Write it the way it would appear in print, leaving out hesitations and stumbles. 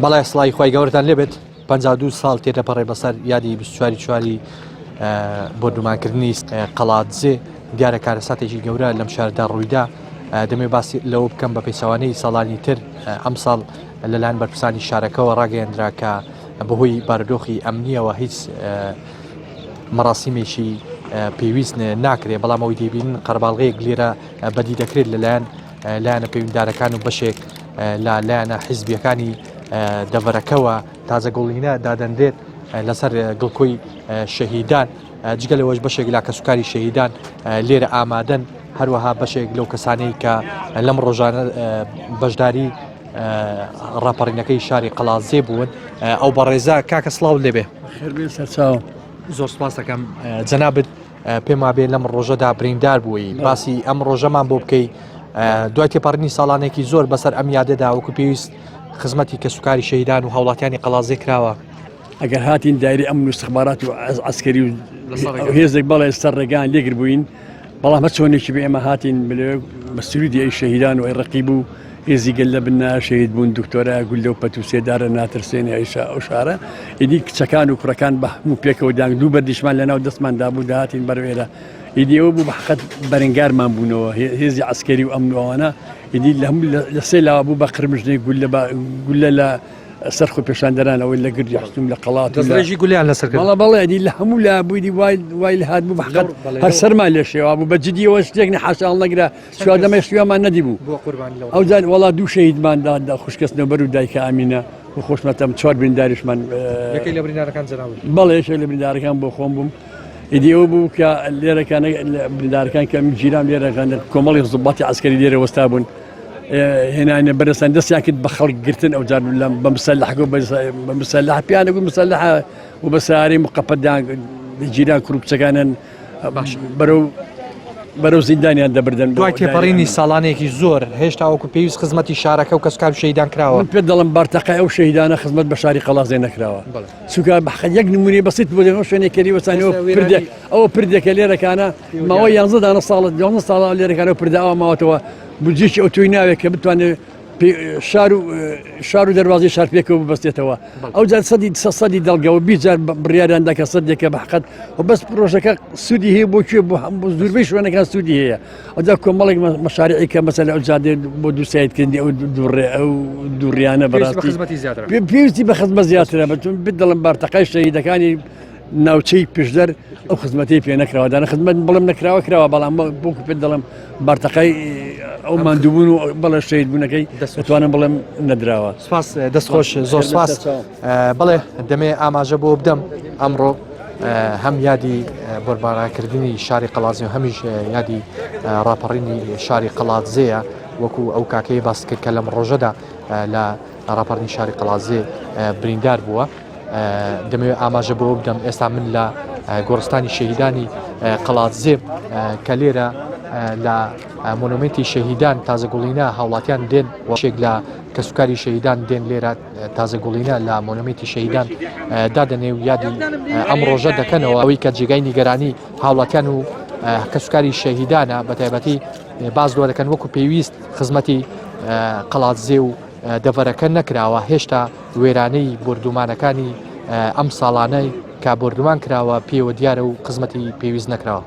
بەڵای سڵی خۆی گەورتان لێبێت 52 ساڵ تێدەپەڕێ بەسەر یادی 24 بۆردومانکردنی قەڵاتزێ دیارە کارەساتێکی گەورە لەم شاردا ڕوویدا دەمێ باسی لەوە بکەم بە پێچەوانەی ساڵانی تر ئەم ساڵ لەلایەن بەرپرسانی شارەکەەوە ڕاگەیەندرا کە بەهۆی بارودۆخی ئەمنیەوە هیچ مەراسیمێکی پێویست ناکرێت بەڵام ئەوی دەبین قەرباڵغەیەک لێرە بەدی دەکرێت لەلایەنە پەیوەنددارەکان و بەشێک لایەنە حیزبیەکانی دەڤەرەکەوە تازە گۆڵینە دادەندێت لەسەر گڵکۆی شەهیدان جگە لەوەش بەشێک لا کەسوکاری شەهیدان لێرە ئامادەن هەروەها بەشێک لەو کەسانەی کە لەم ڕۆژانە بەشداری ڕاپەڕینەکەی شاری قەڵاتزێ بوون ئەو بەڕێزا کاکە سڵاو لێبێ زۆر سپاس دەکەم جەنابەت پێم وابێ لەم ڕۆژەدا بریندار بووی باسی ئەم ڕۆژەمان بۆ بکەی دوای تێپەڕینی ساڵانێکی زۆر بەسەر ئەم یادەدا وەکو پێویست خزمەتی کەسوکاری شەهیدان و هاوڵاتیانی قەڵاتزێ کراوە ئەگەر هاتین دایری ئەمن و استخبارات و عسکەری و هێزێک بەڵێ سەر ڕێگان لێگر بووین بەڵام هەر چۆنێکی بێ ئێمە هاتین مەسئولیتی ئەی شەهیدان و ئەی ڕەقیب و هێزی گەل لە بنا شەهید بوون دکتۆرە گول لەو پەتوسێدارە ناترسێنی ئەو شارە ئیدی کچەکان و کوڕەکان بە هەموو پێکەوە دانگ دوو بەردیشمان لەناو دەستماندا بوو داهاتین بەرەوێرە ئیدی ئەوە بوو بە حەقەت بەرەنگارمان بوونەوە هێزی عسکەری و ئەمنەوەوانە ئیدی لە هەموو لە سێ لاوە بوو بە قرمژنەی گولە لە سەرخۆ پێشاندەران ئەوەی لە گردی حستوم لە قەڵات دەستڕێژی گولیان لەسەر بەڵە بەڵێ ئەدی لە هەموو لا بوویدی وای لە هات بوو بە حەقەت هەر سەرمان لێ شێوا بوو بە جدیەوە شتێکنی حاشان نەگرا سوادەمە شوێمان نەدی بوو ئەو جان وڵا دوو شەهیدماندا خوشکەسنەوە و دایکە ئامینە و خۆشمەتەم چوار برینداریشمان یەکەی لە بریندارەکان جەنابەت بەڵێ یەکێک لە بریندارەکان بۆ خۆم بووم ئیدی ئەوە بوو کە لێرەکانە بریندارەکان کە جیران لێرەکان کۆمەڵی زوباتی عسکەری لێرە وەستا بوون هێنانە بەرەسان دەستیان کرد بە خەڵک گرتن ئەو جار بە مسەلح بە مسەلح پیانە و مسەلح و بە ساری مقەپەتدان جیران کوروکچەکانن بەرەو زیندانیان دەبردن دوای تێپەڕینی ساڵانێکی زۆر هێشتا وەکو پێویست خزمەتی شارەکە و کەسکار شەهیدان کراوە من پێ دەڵم بارتەقای ئەو شەهیدانە خزمەت بە شاری قەڵاتزێ نەکراوە چونکە یەک نمونەی بەسیط بۆ دەمە شوێنێکەری وەسانەوە ئەوە پردێکە لێرەکانە ماوەی 11 ساڵ لێرەکانەوە پرداوە ماوەتەوە بجیکی ئۆتۆی ناوێت کە بتوانێت شار و دەواازی شار پێکەوە ببەستێتەوە ئەو جار سەدی دەڵگەوە بیجار بڕیاریاندا کە سەدێکە بە حقەت و بەس پرۆژەکە سوودی هەیە بۆکوێ بۆ زۆربەی شوێنەکان سوودی هەیە ئەودا کۆمەڵێک مەشارعی کە مەسەلا ئەو جادێ بۆ دووسایدکردنی ئەو دووڕیانە بەڕاستی پێویستی بە خزمەت زیاترە بەتون بدەڵم بارتەقای شەهیدەکانی ناوچەی پێشدەر ئەو خزمەتی پێ نەکراوەدانە خزمەت بڵم نەکراوە کراوە بەڵام بۆکو پێ دەڵم بارتەقای ئەو ماندووبوون و بەڵێ شەهید بوونەکەی دەتوانم بڵێم نەدراوە سپاس دەستخۆش زۆر سپاس بڵێ دەمێ ئاماژە بۆ بدەم ئەمڕۆ هەم یادی بۆربارەکردنی شاری قەڵاتزێ و هەمیش یادی ڕاپەڕینی شاری قەڵاتزەیە وەکو ئەو کاکەی باس کرد کە لەم ڕۆژەدا لە ڕاپەڕینی شاری قەڵاتزێ بریندار بووە دەمەوێت ئاماژە بۆ بدەم ئێستا من لە گۆڕستانی شەهیدانی قەڵاتزێ کە لێرە لە مۆنومنتی شەهیدان تازەگوڵینە هاوڵاتیان دێن وشێک لە کەسوکاری شەهیدان دێن لێرە تازەگوڵینە لە مۆنومنتی شەهیدان دادەنێ و یادی ئەم ڕۆژە دەکەنەوە ئەوەی کە جێگای نیگەرانی هاوڵاتیان و کەسوکاری شەهیدانە بە تایبەتی باز دۆ دەکەن وەکو پێویست خزمەتی قەڵاتزێ و دەڤەرەکە نەکراوە هێشتا وێرانەی بردومانەکانی ئەم ساڵانەی کا بردومان کراوە پێوە دیارە و خزمەتی پێویست نەکراوە.